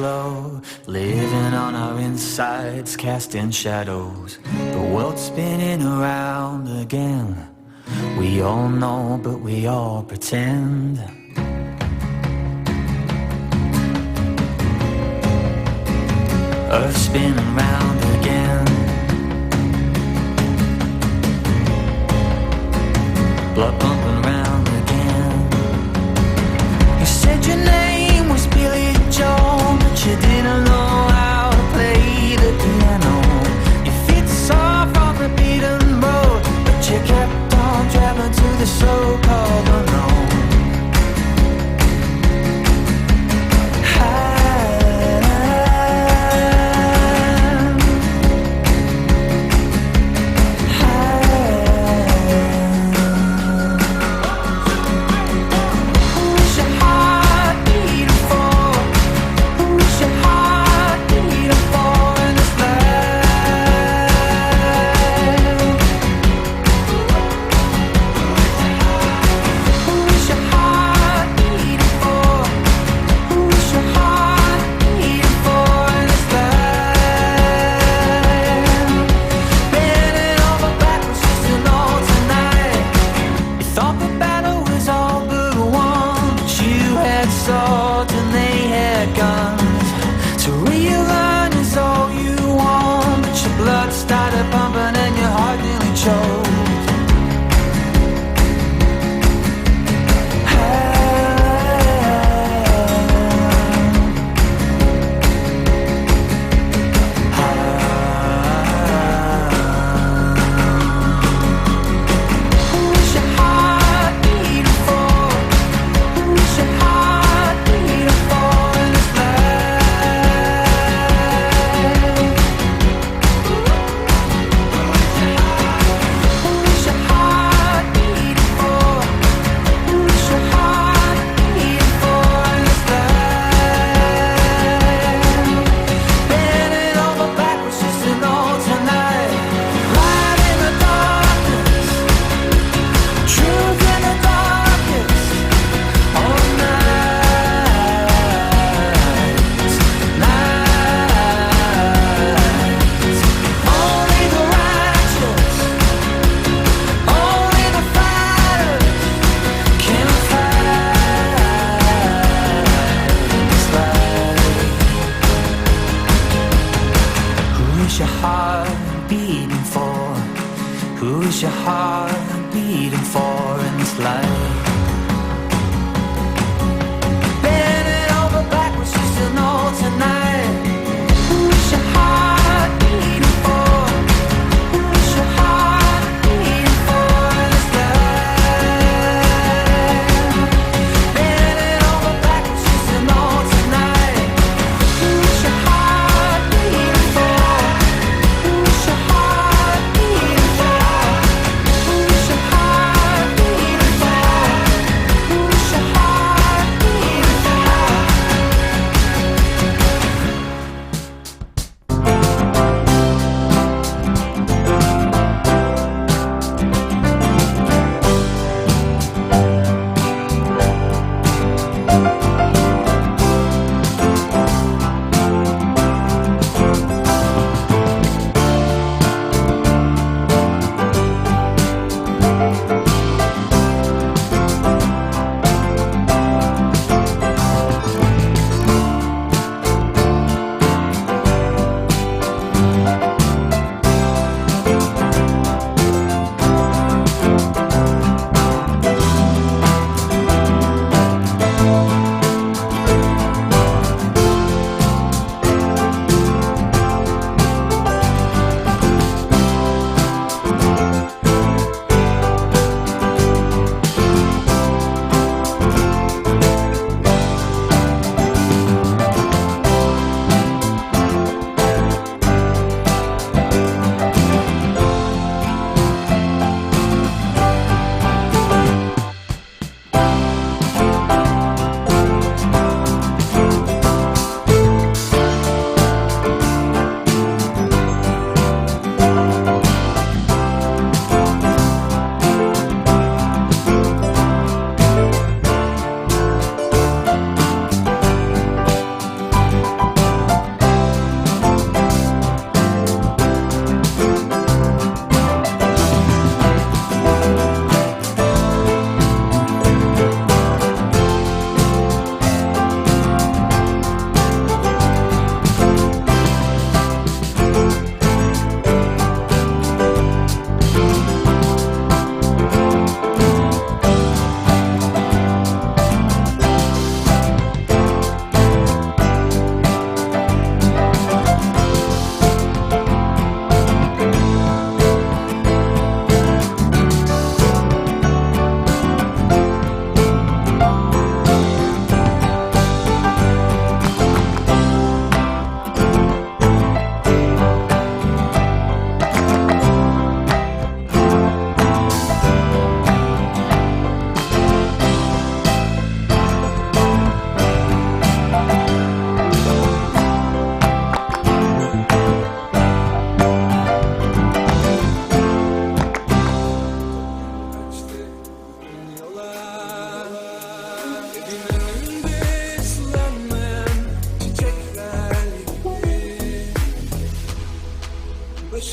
slow, living on our insides, casting shadows. The world's spinning around again. We all know, but we all pretend. Earth spinning round again. Blood pumping round again. You said your name was Billy Joel, but you didn't know how to play the piano. Your feet soft off the beaten road, but you kept on traveling to the so-called unknown.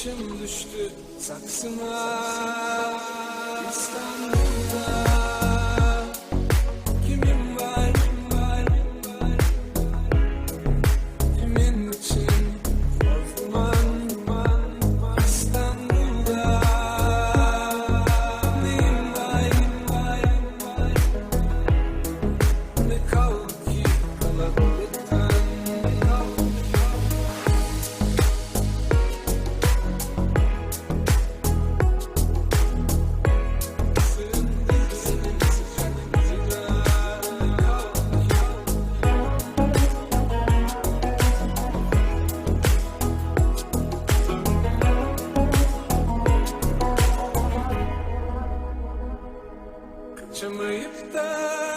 başım düştü saksıma. İstanbul'da kimin var, kimin için orman. İstanbul'da neyim var, ne kaldı ki kalabalıktan. Kaçamayıp da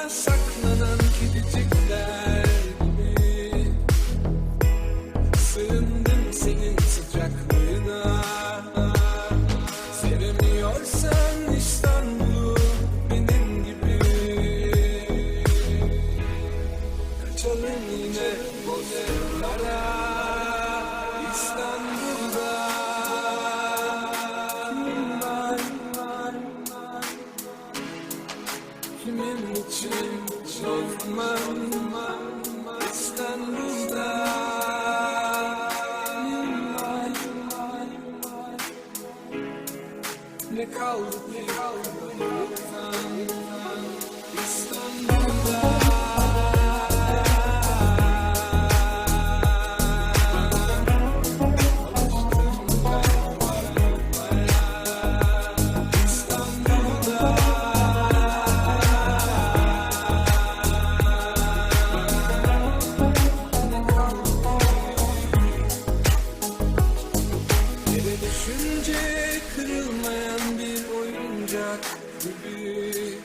saklanan kedicikler gibi sığındım senin sıcaklığına. Sevemiyorsan İstanbul'u benim gibi, kaçalım yine bozuklara. İstanbul'da kimin var, kimin için orman. İstanbul'da kimin var, ne kaldı ki kalabalıktan. İstanbul'da yere düşünce kırılmayan bir oyuncak gibi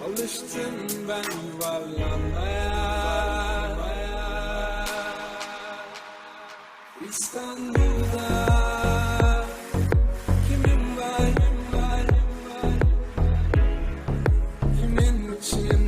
alıştım ben yuvarlanmaya. İstanbul'da kimin var, kimin için